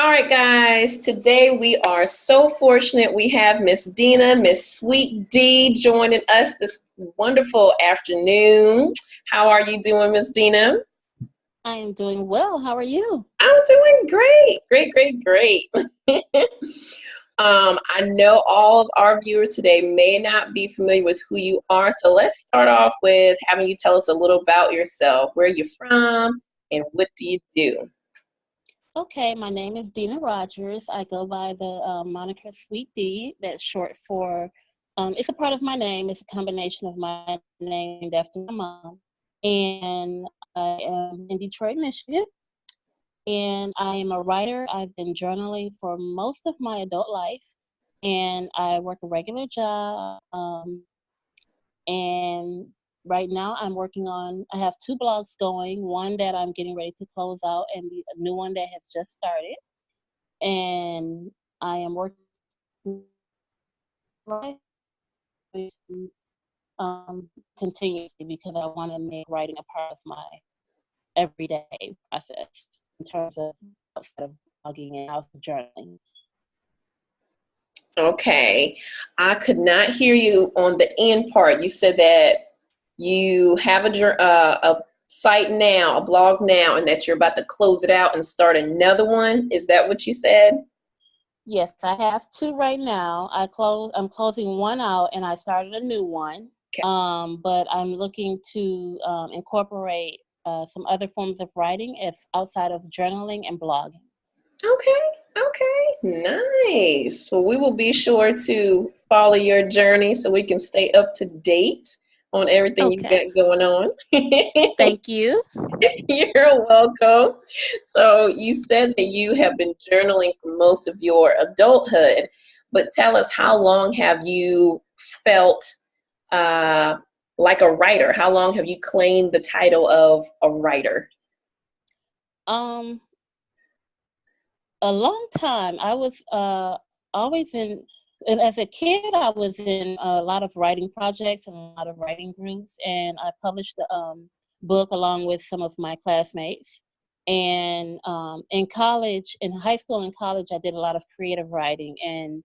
All right, guys. Today we are so fortunate we have Miss Dena, Miss Sweet D, joining us this wonderful afternoon. How are you doing, Miss Dena? I am doing well. How are you? I'm doing great, great, great, great. I know all of our viewers today may not be familiar with who you are, so let's start off with having you tell us a little about yourself. Where you're from, and what do you do? Okay, my name is Dena Rodgers. I go by the moniker Sweet D. That's short for, it's a part of my name. It's a combination of my name named after my mom. And I am in Detroit, Michigan. And I am a writer. I've been journaling for most of my adult life. And I work a regular job. And right now I have two blogs going, one that I'm getting ready to close out and a new one that has just started. And I am working continuously because I want to make writing a part of my everyday process in terms of outside of blogging and outside of journaling. Okay. I could not hear you on the end part. You said that you have a site now, a blog now, and that you're about to close it out and start another one. Is that what you said? Yes, I have two right now. I'm closing one out and I started a new one. Okay. But I'm looking to incorporate some other forms of writing as outside of journaling and blogging. Okay. Nice. Well, we will be sure to follow your journey so we can stay up to date on everything you've Okay. got going on. Thank you. You're welcome. So you said that you have been journaling for most of your adulthood, but tell us, how long have you felt uh, like a writer? How long have you claimed the title of a writer? Um, a long time. I was always and as a kid, I was in a lot of writing projects and a lot of writing groups, and I published the book along with some of my classmates. And in college, in high school and college, I did a lot of creative writing, and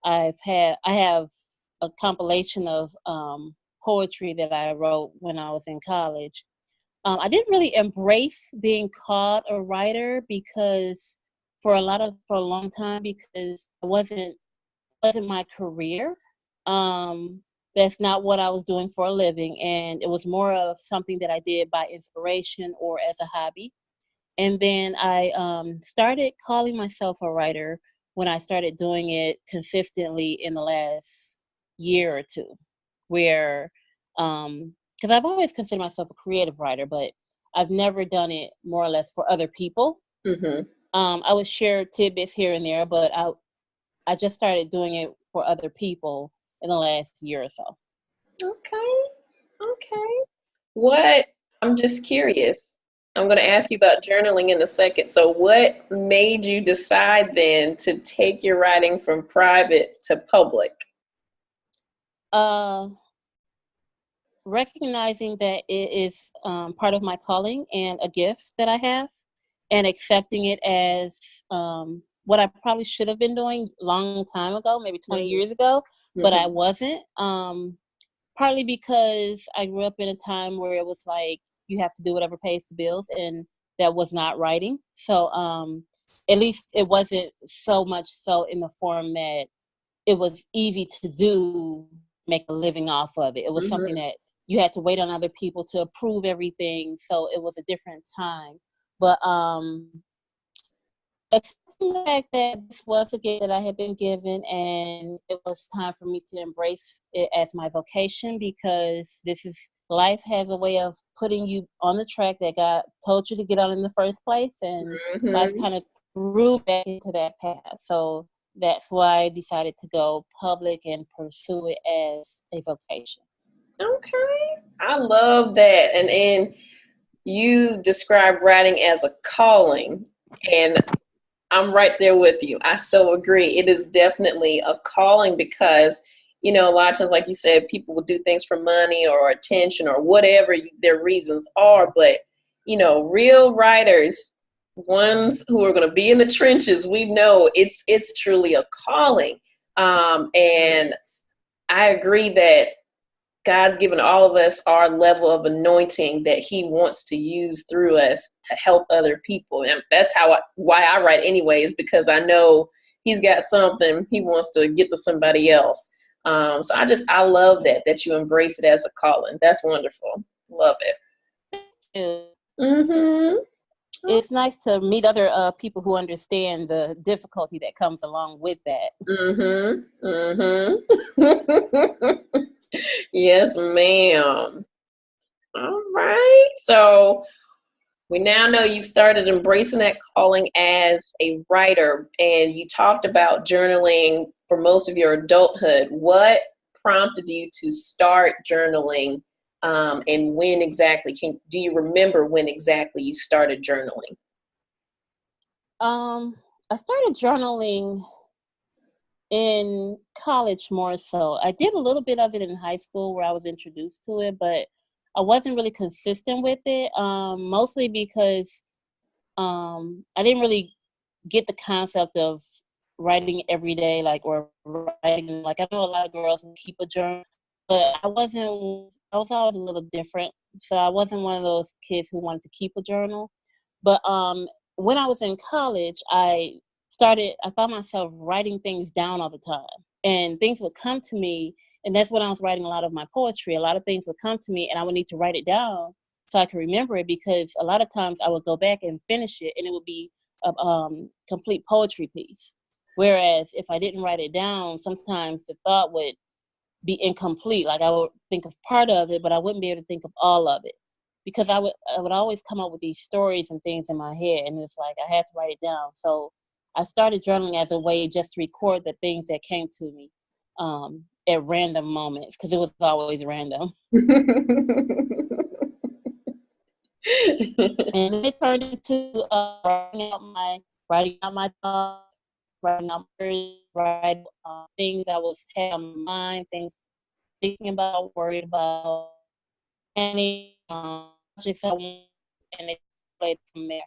I have a compilation of poetry that I wrote when I was in college. I didn't really embrace being called a writer because for a long time because it wasn't my career. That's not what I was doing for a living, and it was more of something that I did by inspiration or as a hobby. And then I started calling myself a writer when I started doing it consistently in the last year or two, where because I've always considered myself a creative writer, but I've never done it more or less for other people. Mm-hmm. I would share tidbits here and there, but I just started doing it for other people in the last year or so. Okay. What, I'm just curious. I'm going to ask you about journaling in a second. So, what made you decide then to take your writing from private to public? Uh, Recognizing that it is part of my calling and a gift that I have, and accepting it as what I probably should have been doing long time ago, maybe 20 Mm-hmm. years ago, but I Mm-hmm. wasn't. Partly because I grew up in a time where it was like you have to do whatever pays the bills, and that was not writing. So at least it wasn't so much so in the form that it was easy to do, make a living off of it. It was something Mm-hmm. that you had to wait on other people to approve everything. So it was a different time. But accepting the fact that this was a gift that I had been given, and it was time for me to embrace it as my vocation, because this is life has a way of putting you on the track that God told you to get on in the first place, and life Mm-hmm. kind of threw back into that path. So that's why I decided to go public and pursue it as a vocation. Okay. I love that. And you describe writing as a calling, and I'm right there with you. I so agree. It is definitely a calling because, a lot of times, like you said, people will do things for money or attention or whatever their reasons are. But, real writers, ones who are going to be in the trenches, we know it's truly a calling. And I agree that God's given all of us our level of anointing that He wants to use through us to help other people. And that's why I write anyways, because I know He's got something He wants to get to somebody else. So I love that you embrace it as a calling. That's wonderful. Love it. Mm-hmm. It's nice to meet other people who understand the difficulty that comes along with that. Yes, ma'am. All right. So we now know you've started embracing that calling as a writer, and you talked about journaling for most of your adulthood. What prompted you to start journaling, and when exactly? Do you remember when exactly you started journaling? I started journaling in college more so. I did a little bit of it in high school where I was introduced to it, but I wasn't really consistent with it, mostly because I didn't really get the concept of writing every day, or writing, I know a lot of girls who keep a journal, but I was always a little different. So I wasn't one of those kids who wanted to keep a journal. But when I was in college, I found myself writing things down all the time, and things would come to me. And that's when I was writing a lot of my poetry. A lot of things would come to me and I would need to write it down so I could remember it, because a lot of times I would go back and finish it and it would be a complete poetry piece. Whereas if I didn't write it down, sometimes the thought would be incomplete. Like I would think of part of it, but I wouldn't be able to think of all of it, because I would always come up with these stories and things in my head, and it's like I had to write it down. So I started journaling as a way just to record the things that came to me at random moments, because it was always random. And it turned into writing out my thoughts, writing out things I was having on my mind, things thinking about, worried about, any projects I want, and it played from there.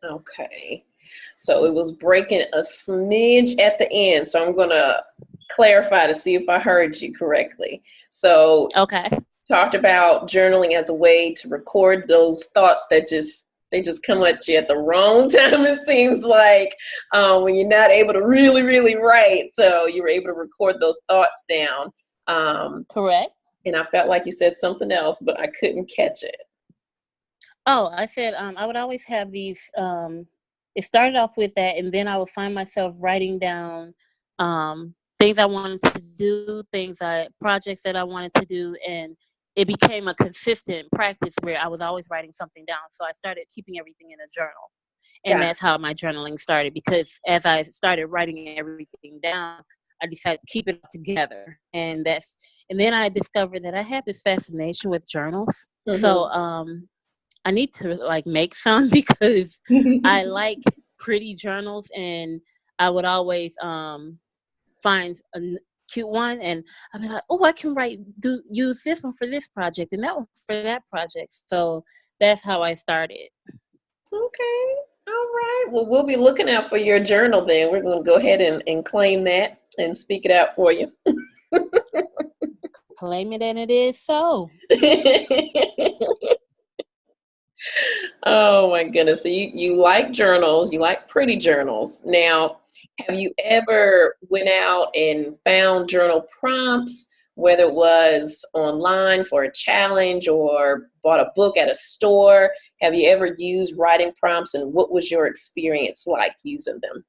Okay. So it was breaking a smidge at the end. So I'm going to clarify to see if I heard you correctly. So okay, talked about journaling as a way to record those thoughts that they just come at you at the wrong time, it seems like, when you're not able to really write. So you were able to record those thoughts down. Correct. And I felt like you said something else, but I couldn't catch it. Oh, I said I would always have these. It started off with that, and then I would find myself writing down things I wanted to do, projects that I wanted to do, and it became a consistent practice where I was always writing something down. So I started keeping everything in a journal, and that's how my journaling started. Because as I started writing everything down, I decided to keep it together, and then I discovered that I had this fascination with journals. Mm-hmm. So I need to make some, because I like pretty journals, and I would always find a cute one, and I'd be like, oh, I can use this one for this project and that one for that project. So that's how I started. Okay. All right. Well, we'll be looking out for your journal then. We're going to go ahead and claim that and speak it out for you. Claim it, and it is so. Oh my goodness. So you like journals, you like pretty journals. Now, have you ever went out and found journal prompts, whether it was online for a challenge or bought a book at a store? Have you ever used writing prompts, and what was your experience like using them?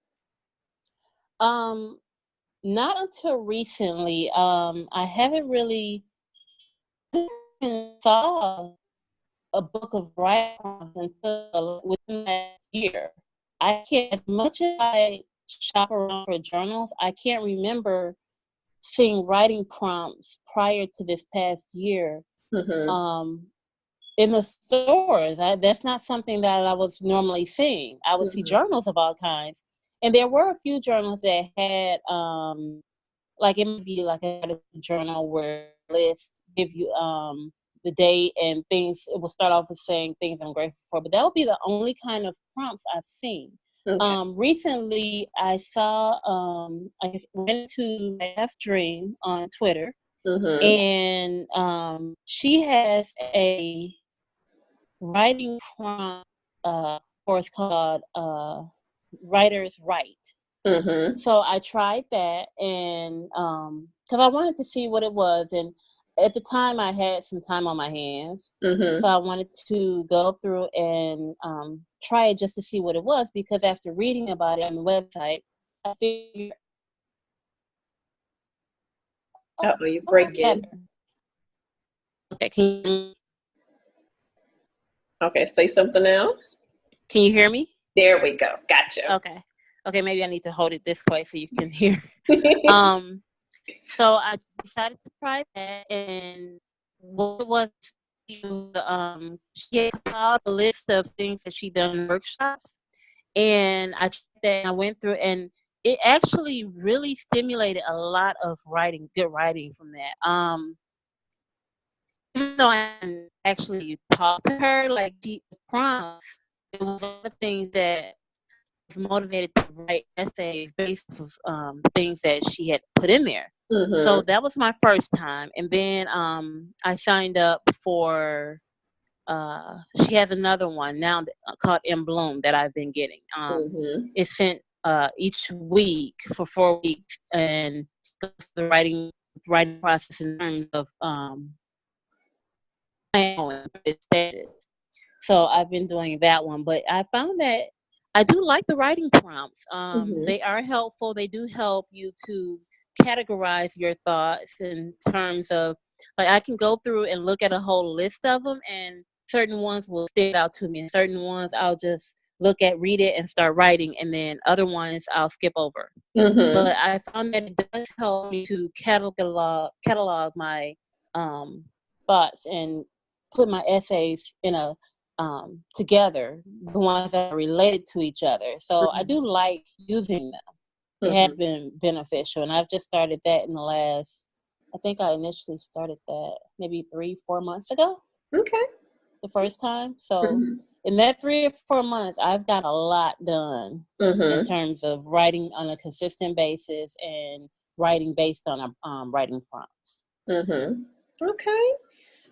Not until recently. I haven't really saw a book of writing prompts until within last year. I can't, as much as I shop around for journals, I can't remember seeing writing prompts prior to this past year. Mm-hmm. In the stores. That's not something that I was normally seeing. I would see journals of all kinds, and there were a few journals that had it might be like a journal where lists give you the day and things. It will start off with saying things I'm grateful for, but that would be the only kind of prompts I've seen. Okay. Recently, I saw, I went to F Dream on Twitter, and she has a writing prompt course called Writers Write. So I tried that, and because I wanted to see what it was, and at the time I had some time on my hands, so I wanted to go through and try it just to see what it was, because after reading about it on the website, I figured, oh, you breaking. Okay, can say something else. you hear me? There we go. Gotcha. Okay, maybe I need to hold it this way so you can hear. So I decided to try that, and what was she had compiled a list of things that she'd done in workshops, and I tried that, and I went through, and it actually really stimulated a lot of good writing from that. Even though I didn't actually talk to her, like the prompts, it was all the things that was motivated to write essays based off of things that she had put in there. So that was my first time, and then I signed up for. She has another one now called In Bloom that I've been getting. It's sent each week for 4 weeks, and goes through the writing process in terms of stages. So I've been doing that one, but I found that I do like the writing prompts. They are helpful. They do help you to categorize your thoughts in terms of, like, I can go through and look at a whole list of them, and certain ones will stand out to me, and certain ones I'll just read it and start writing, and then other ones I'll skip over. But I found that it does help me to catalog my thoughts and put my essays in a together, the ones that are related to each other. So I do like using them. It has been beneficial, and I've just started that in the last, I think I initially started that maybe 3-4 months ago. Okay. The first time. So in that 3 or 4 months, I've got a lot done in terms of writing on a consistent basis and writing based on writing prompts. Okay.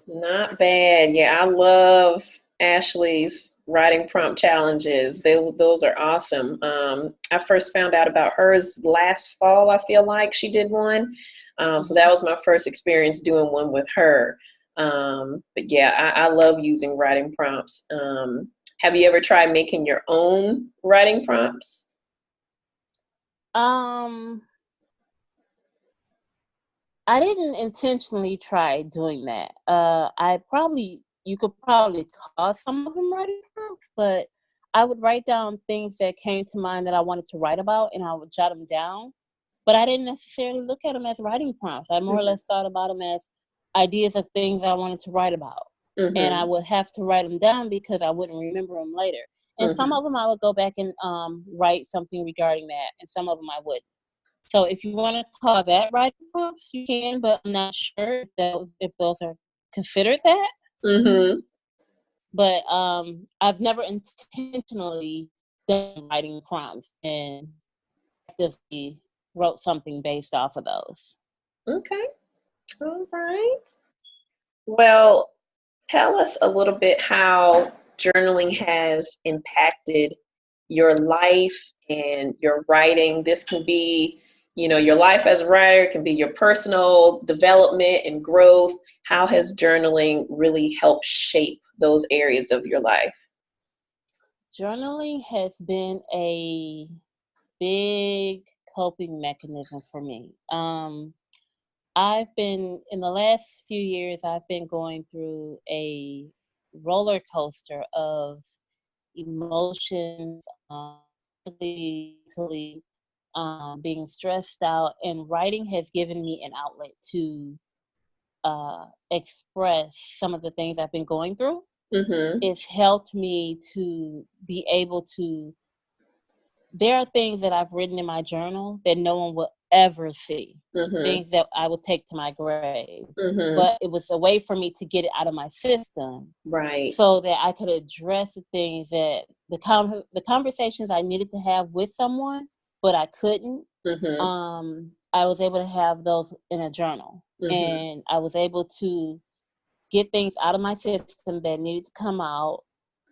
Not bad. Yeah, I love Ashley's writing prompt challenges. Those are awesome. I first found out about hers last fall, I feel like she did one. So that was my first experience doing one with her. But yeah, I love using writing prompts. Have you ever tried making your own writing prompts? I didn't intentionally try doing that. You could probably call some of them writing prompts, but I would write down things that came to mind that I wanted to write about, and I would jot them down. But I didn't necessarily look at them as writing prompts. I more or less thought about them as ideas of things I wanted to write about. And I would have to write them down because I wouldn't remember them later. And some of them I would go back and write something regarding that, and some of them I wouldn't. So if you want to call that writing prompts, you can, but I'm not sure if those are considered that. But I've never intentionally done writing prompts and actively wrote something based off of those. Okay. All right. Well, tell us a little bit how journaling has impacted your life and your writing. This can be, your life as a writer, it can be your personal development and growth. How has journaling really helped shape those areas of your life? Journaling has been a big coping mechanism for me. In the last few years, I've been going through a roller coaster of emotions, being stressed out, and writing has given me an outlet to express some of the things I've been going through. It's helped me to be able to there are things that I've written in my journal that no one will ever see. Things that I will take to my grave. But it was a way for me to get it out of my system. Right. So that I could address the things that the conversations I needed to have with someone, but I couldn't. I was able to have those in a journal. And I was able to get things out of my system that needed to come out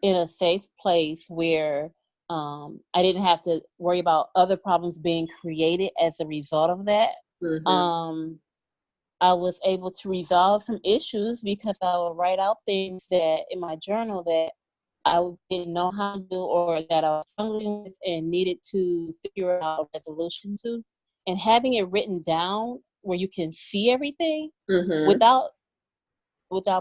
in a safe place where I didn't have to worry about other problems being created as a result of that. I was able to resolve some issues because I would write out things that in my journal that I didn't know how to do, or that I was struggling with and needed to figure out a resolution to. And having it written down where you can see everything without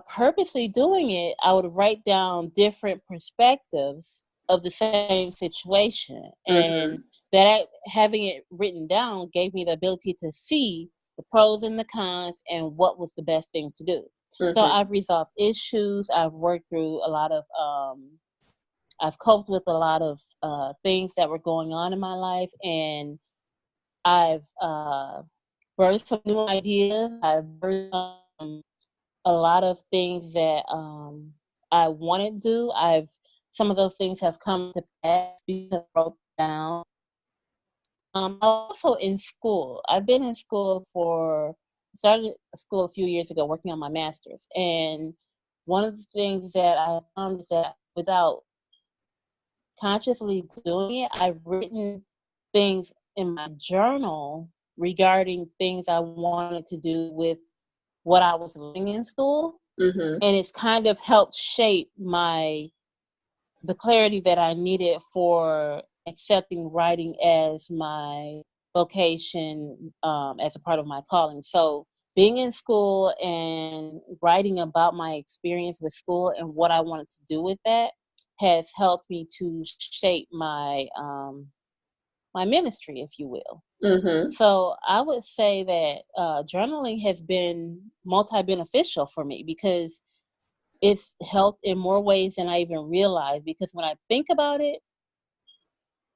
purposely doing it, I would write down different perspectives of the same situation. And that having it written down gave me the ability to see the pros and the cons and what was the best thing to do. So I've resolved issues. I've worked through a lot of, I've coped with a lot of things that were going on in my life. And I've birthed some new ideas. I've birthed a lot of things that I wanted to do. Some of those things have come to pass because I wrote down. I'm also in school. I've been in school started school a few years ago working on my master's. And one of the things that I found is that without consciously doing it, I've written things in my journal regarding things I wanted to do with what I was learning in school. And it's kind of helped shape the clarity that I needed for accepting writing as my vocation, as a part of my calling. So being in school and writing about my experience with school and what I wanted to do with that has helped me to shape my my ministry, if you will. So I would say that journaling has been multi-beneficial for me because it's helped in more ways than I even realized. Because when I think about it,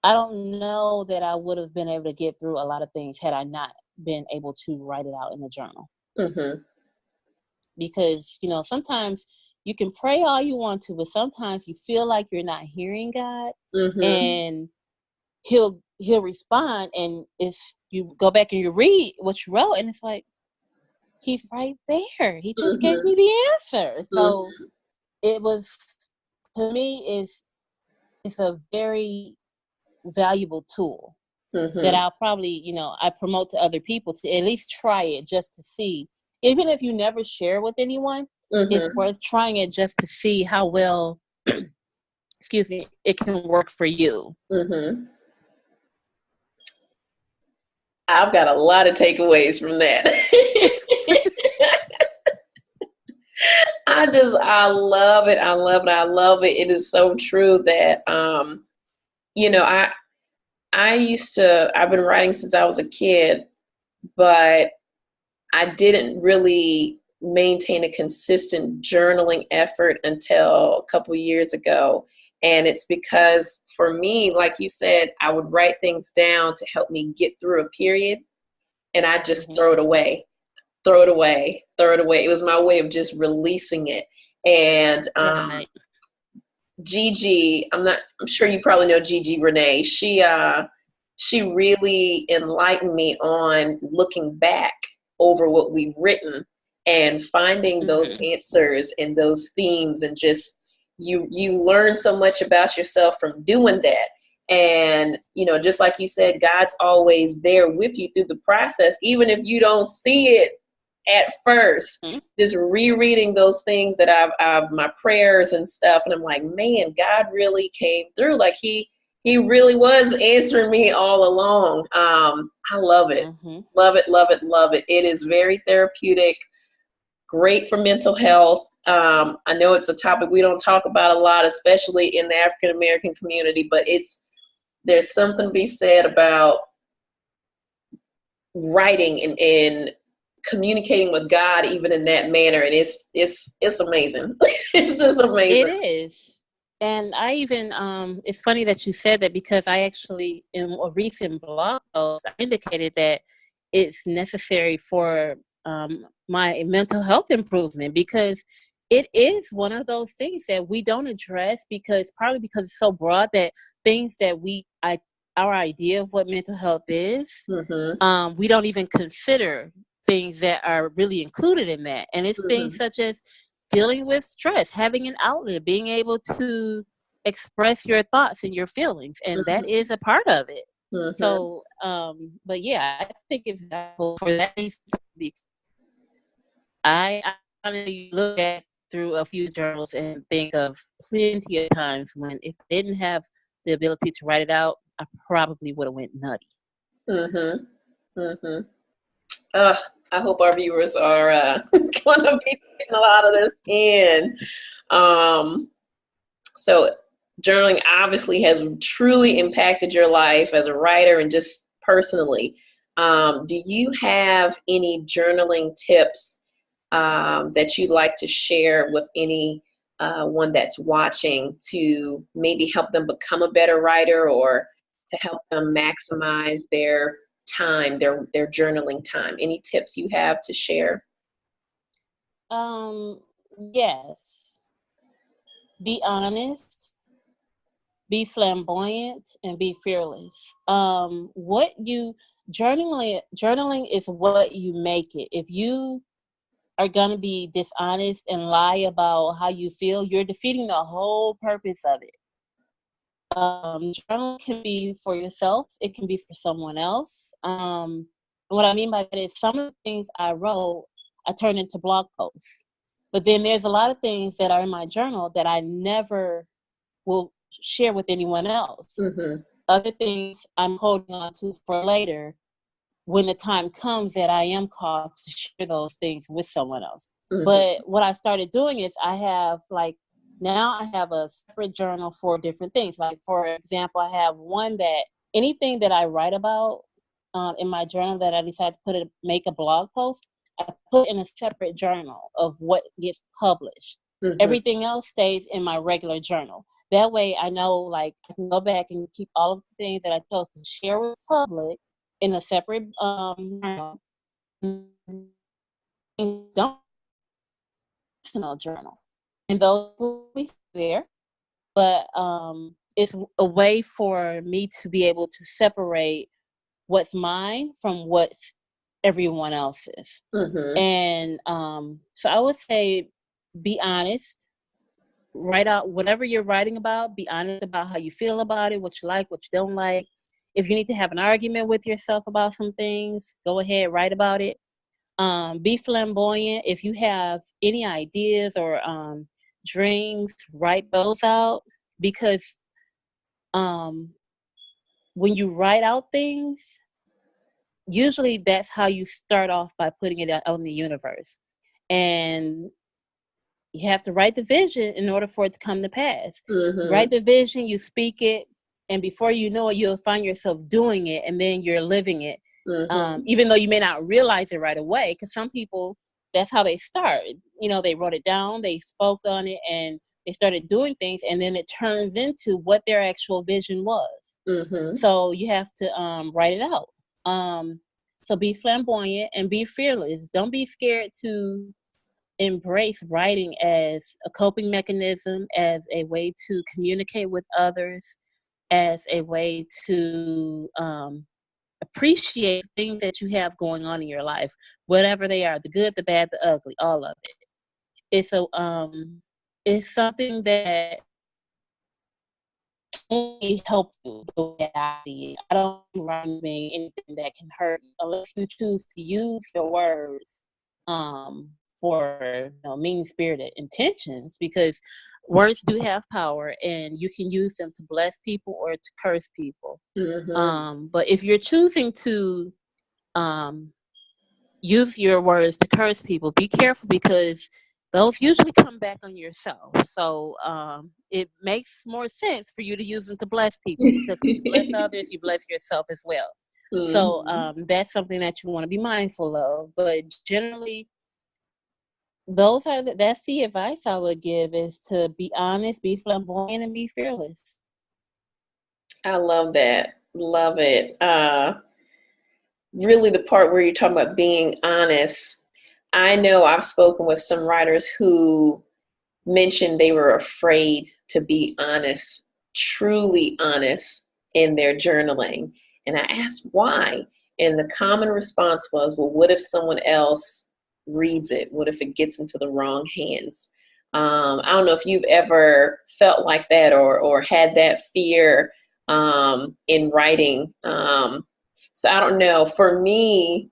I don't know that I would have been able to get through a lot of things had I not been able to write it out in a journal. Because, sometimes you can pray all you want to, but sometimes you feel like you're not hearing God, and he'll respond. And if you go back and you read what you wrote, and it's like, he's right there. He just gave me the answer. So it was, to me, it's a very valuable tool that I'll probably, I promote to other people to at least try it just to see. Even if you never share with anyone, it's worth trying it just to see how well, excuse me, it can work for you. I've got a lot of takeaways from that. I love it. I love it. I love it. It is so true that, I've been writing since I was a kid, but I didn't really maintain a consistent journaling effort until a couple years ago. And it's because for me, like you said, I would write things down to help me get through a period, and I just throw it away. It was my way of just releasing it. And Gigi, I'm sure you probably know Gigi Renee. She really enlightened me on looking back over what we've written and finding those answers and those themes, and just you learn so much about yourself from doing that. And, just like you said, God's always there with you through the process, even if you don't see it at first. Just rereading those things that I've my prayers and stuff, and I'm like, man, God really came through. Like he really was answering me all along. I love it. Love it, love it, love it. It is very therapeutic, great for mental health. I know it's a topic we don't talk about a lot, especially in the African American community, but there's something to be said about writing and communicating with God even in that manner, and it's amazing. It's just amazing. It is. And I even, it's funny that you said that, because I actually, in a recent blog post, I indicated that it's necessary for my mental health improvement, because it is one of those things that we don't address, because partly because it's so broad that things that our idea of what mental health is, we don't even consider things that are really included in that. And it's things such as dealing with stress, having an outlet, being able to express your thoughts and your feelings, and that is a part of it. So, but yeah, I think it's valuable for that reason. I honestly look at through a few journals and think of plenty of times when, if I didn't have the ability to write it out, I probably would have went nutty. I hope our viewers are going to be getting a lot of this in. So journaling obviously has truly impacted your life as a writer and just personally. Do you have any journaling tips that you'd like to share with any one that's watching, to maybe help them become a better writer, or to help them maximize their time, their journaling time? Any tips you have to share? Yes. Be honest, be flamboyant, and be fearless. Journaling is what you make it. If you are going to be dishonest and lie about how you feel, you're defeating the whole purpose of it. Journaling can be for yourself, it can be for someone else. What I mean by that is, some of the things I wrote, I turned into blog posts. But then there's a lot of things that are in my journal that I never will share with anyone else. Other things I'm holding on to for later, when the time comes that I am called to share those things with someone else. But what I started doing is, now I have a separate journal for different things. Like, for example, I have one that anything that I write about in my journal that I decide to make a blog post, I put in a separate journal of what gets published. Everything else stays in my regular journal. That way I know, I can go back and keep all of the things that I chose to share with the public in a separate journal. Don't personal journal. And those will be there. But it's a way for me to be able to separate what's mine from what's everyone else's. And so I would say, be honest. Write out whatever you're writing about. Be honest about how you feel about it, what you like, what you don't like. If you need to have an argument with yourself about some things, go ahead, write about it. Be flamboyant. If you have any ideas or dreams, write those out, because when you write out things, usually that's how you start off, by putting it out on the universe. And you have to write the vision in order for it to come to pass. Write the vision, you speak it, and before you know it, you'll find yourself doing it, and then you're living it. Even though you may not realize it right away, because some people, that's how they start. They wrote it down, they spoke on it, and they started doing things, and then it turns into what their actual vision was. So you have to write it out. So be flamboyant and be fearless. Don't be scared to embrace writing as a coping mechanism, as a way to communicate with others, as a way to appreciate things that you have going on in your life, whatever they are, the good, the bad, the ugly, all of it. It's something that can only help you the way I see it. I don't write anything that can hurt you, unless you choose to use your words for mean-spirited intentions, because words do have power, and you can use them to bless people or to curse people. But if you're choosing to use your words to curse people, be careful, because those usually come back on yourself. So it makes more sense for you to use them to bless people, because when you bless others, you bless yourself as well. So that's something that you want to be mindful of. But generally, that's the advice I would give, is to be honest, be flamboyant, and be fearless. I love that. Love it. Really the part where you're talking about being honest. I know I've spoken with some writers who mentioned they were afraid to be honest, truly honest in their journaling. And I asked why. And the common response was, well, what if someone else reads it? What if it gets into the wrong hands? I don't know if you've ever felt like that or had that fear in writing. So I don't know. For me,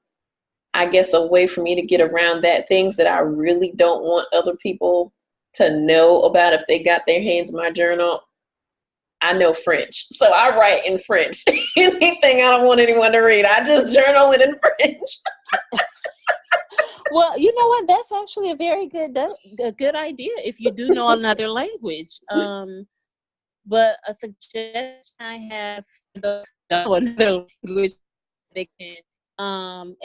I guess a way for me to get around that, things that I really don't want other people to know about if they got their hands in my journal. I know French, so I write in French. Anything I don't want anyone to read, I just journal it in French. Well, you know what? That's actually a good idea if you do know another language. But a suggestion I have for those who know another language, they can. I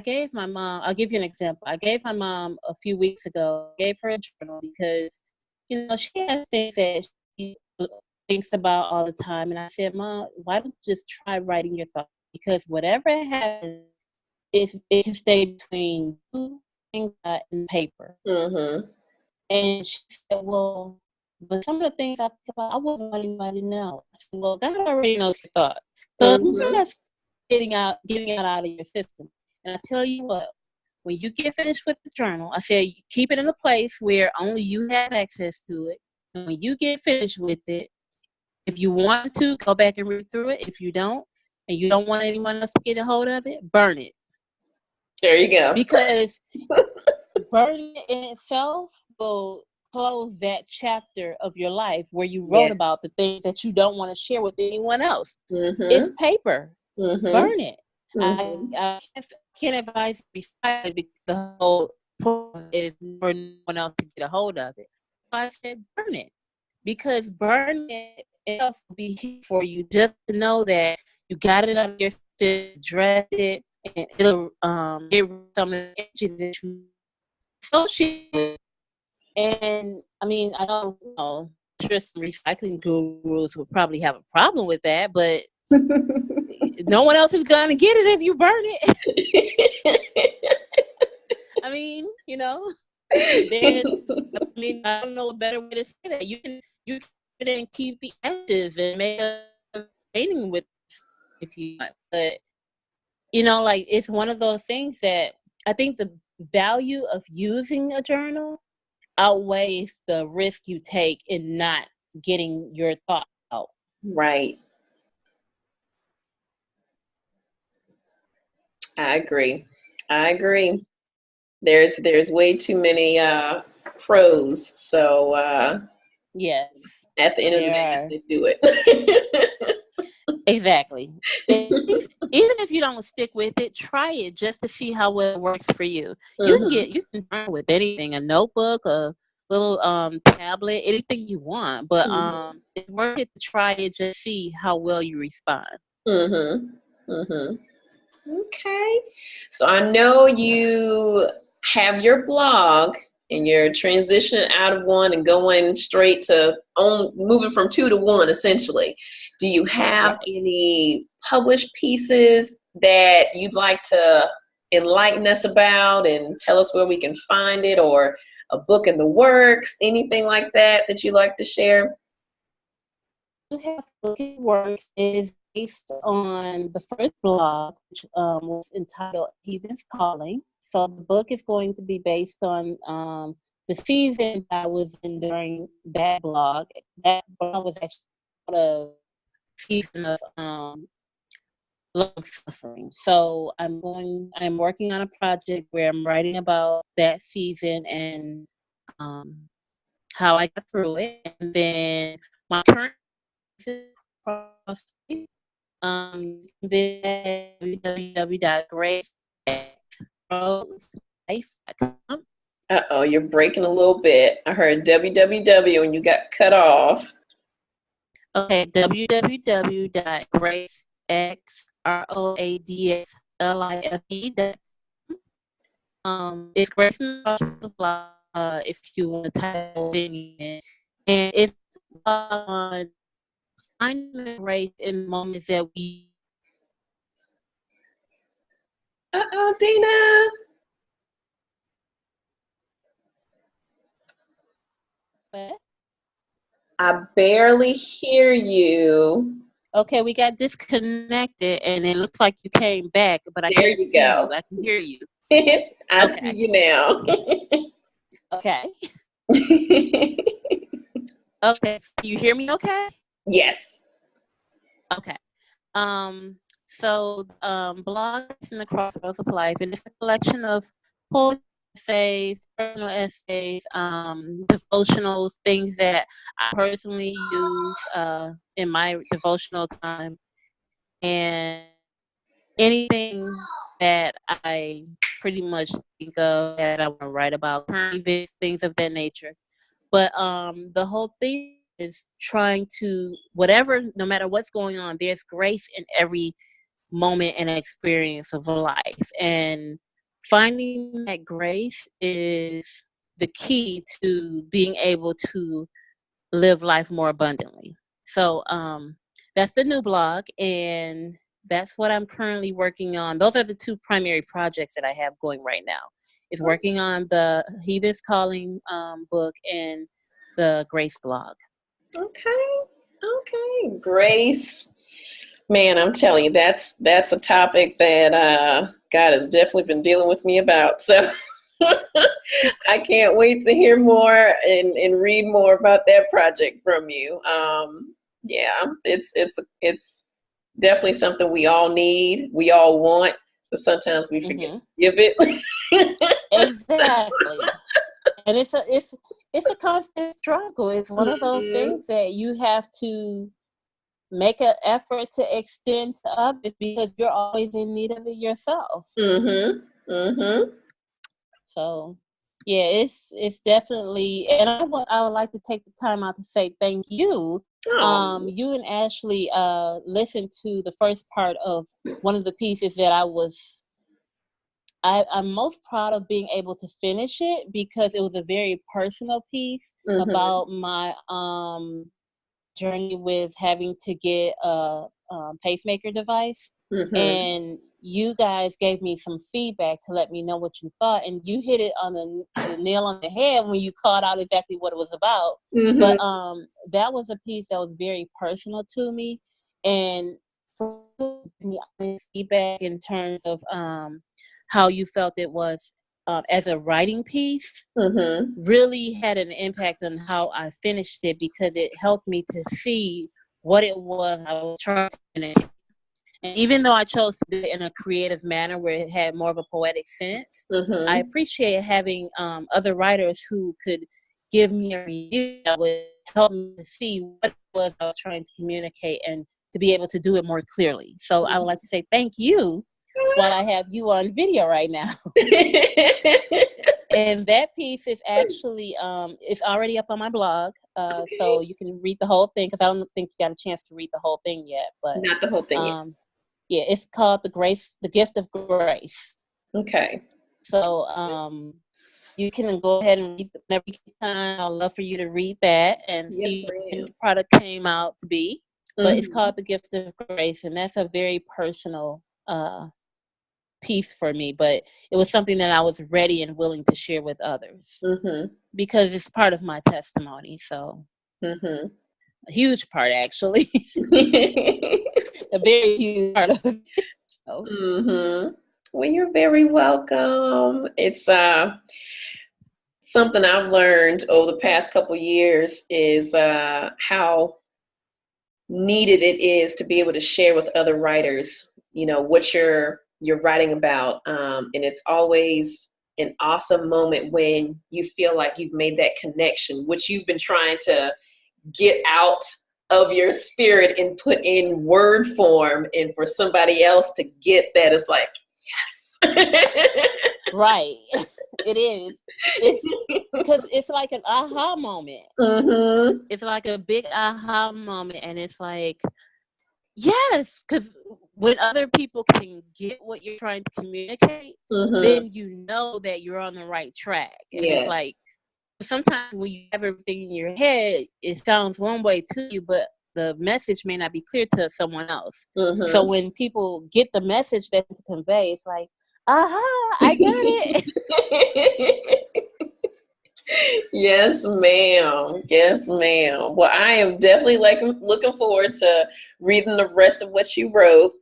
gave my mom. I'll give you an example. I gave my mom a few weeks ago. I gave her a journal because, she has things that she thinks about all the time. And I said, Mom, why don't you just try writing your thoughts? Because whatever happens, it can stay between you and God and paper. Mm-hmm. And she said, well, but some of the things I think about, I wouldn't want anybody to know. I said, well, God already knows your thoughts. So it's more or less getting it out of your system. And I tell you what, when you get finished with the journal, I said, you keep it in a place where only you have access to it. And when you get finished with it, if you want to, go back and read through it. If you don't, and you don't want anyone else to get a hold of it, burn it. There you go. Because burning it in itself will close that chapter of your life where you wrote about the things that you don't want to share with anyone else. Mm-hmm. It's paper. Mm-hmm. Burn it. Mm-hmm. I can't advise you to recycle it because the whole point is for no one else to get a hold of it. So I said burn it, because burning it itself will be here for you, just to know that you got it out of your system, address it, and it'll get rid of some of the energy that you associate. And I mean, I don't know, I'm sure some recycling gurus would probably have a problem with that, but no one else is gonna get it if you burn it. I mean, I don't know a better way to say that. You can keep the ashes and make a painting with if you want, but like, it's one of those things that I think the value of using a journal outweighs the risk you take in not getting your thoughts out. Right. I agree. There's way too many pros. So Yes. at the end of the day, just do it. Exactly. Even if you don't stick with it, try it just to see how well it works for you. Mm-hmm. You can journal with anything, a notebook, a little tablet, anything you want. But it's worth it to try it, just see how well you respond. Mm-hmm. Mm-hmm. Okay. So I know you have your blog and you're transitioning out of one and going straight to moving from 2 to 1, essentially. Do you have any published pieces that you'd like to enlighten us about and tell us where we can find it, or a book in the works, anything like that you'd like to share? You have book in the works is based on the first blog, which was entitled Heathen's Calling. So the book is going to be based on the season I was in during that blog. That blog was actually a season of long suffering. So I'm working on a project where I'm writing about that season and how I got through it. And then my current www.grace.com. Uh-oh, you're breaking a little bit. I heard www and you got cut off. Okay, www.graceXROADSLIFE.com. It's Grace and the Block, if you want to type it in. And it's on finding the grace in moments that we. Uh-oh, Dena. I barely hear you. Okay, we got disconnected, and it looks like you came back, but I There can't you see go. you. I can hear you. I see Okay. you now. Okay. Okay. So you hear me okay? Yes. Okay. So Blogs in the Crossroads of Life, and it's a collection of poetry, essays, personal essays, devotionals, things that I personally use in my devotional time, and anything that I pretty much think of that I want to write about, current events, things of that nature. But the whole thing is trying to, whatever, no matter what's going on, there's grace in every moment and experience of life. And finding that grace is the key to being able to live life more abundantly. So that's the new blog, and that's what I'm currently working on. Those are the two primary projects that I have going right now. Is working on the Heathen's Calling book and the Grace blog. Okay. Grace. Man, I'm telling you, that's a topic that God has definitely been dealing with me about. So I can't wait to hear more and read more about that project from you. Yeah, it's definitely something we all need, we all want, but sometimes we forget to give it. Exactly. And it's a constant struggle. It's one of those things that you have to make an effort to extend to others because you're always in need of it yourself. So yeah, it's definitely, and I would like to take the time out to say thank you. You and Ashley listened to the first part of one of the pieces that I'm most proud of being able to finish it because it was a very personal piece about my journey with having to get a pacemaker device. And you guys gave me some feedback to let me know what you thought, and you hit it on the nail on the head when you called out exactly what it was about. But that was a piece that was very personal to me, and for me feedback in terms of how you felt it was as a writing piece really had an impact on how I finished it because it helped me to see what it was I was trying to finish. And even though I chose to do it in a creative manner where it had more of a poetic sense, I appreciate having other writers who could give me a review that would help me to see what it was I was trying to communicate and to be able to do it more clearly. So I would like to say thank you while I have you on video right now. And that piece is actually it's already up on my blog, so you can read the whole thing because I don't think you got a chance to read the whole thing yet. But not the whole thing yet. Yeah, it's called the Gift of Grace. Okay. So you can go ahead and read whenever you get time. I'd love for you to read that and see what the product came out to be. But it's called the Gift of Grace, and that's a very personal piece for me, but it was something that I was ready and willing to share with others because it's part of my testimony. So a huge part, actually. A very huge part of it. So. Well, you're very welcome. It's something I've learned over the past couple years is how needed it is to be able to share with other writers, what you're writing about. And it's always an awesome moment when you feel like you've made that connection, which you've been trying to get out of your spirit and put in word form, and for somebody else to get that, it's like, yes. Right. It is. It's because it's like an aha moment. It's like a big aha moment, and it's like, yes, because when other people can get what you're trying to communicate, then you know that you're on the right track. And it's like, sometimes when you have everything in your head, it sounds one way to you, but the message may not be clear to someone else. So when people get the message that to convey, it's like, aha, I got it. Yes, ma'am. Yes, ma'am. Well, I am definitely looking forward to reading the rest of what you wrote.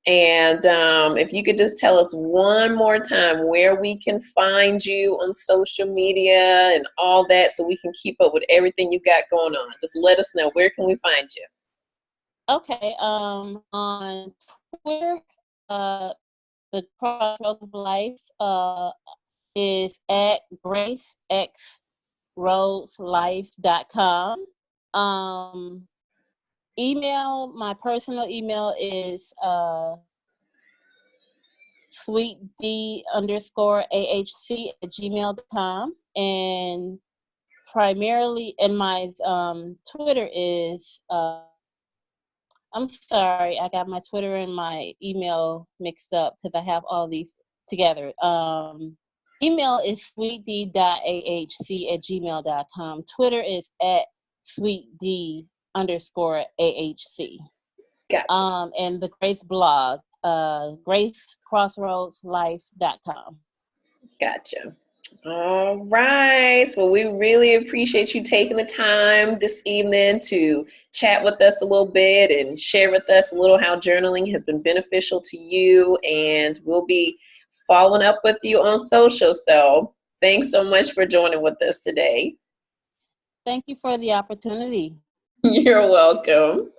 And if you could just tell us one more time where we can find you on social media and all that, so we can keep up with everything you got going on. Just let us know, where can we find you? Okay. On Twitter, the Crossroads of Life is at gracexroadslife.com. Email, my personal email is sweetd_ahc@gmail.com, and primarily, and my Twitter is I'm sorry, I got my Twitter and my email mixed up because I have all these together. Email is sweetd.ahc@gmail.com. Twitter is at sweetd_ahc. Gotcha. And the Grace blog, gracecrossroadslife.com. Gotcha. All right. Well, we really appreciate you taking the time this evening to chat with us a little bit and share with us a little how journaling has been beneficial to you. And we'll be following up with you on social. So thanks so much for joining with us today. Thank you for the opportunity. You're welcome.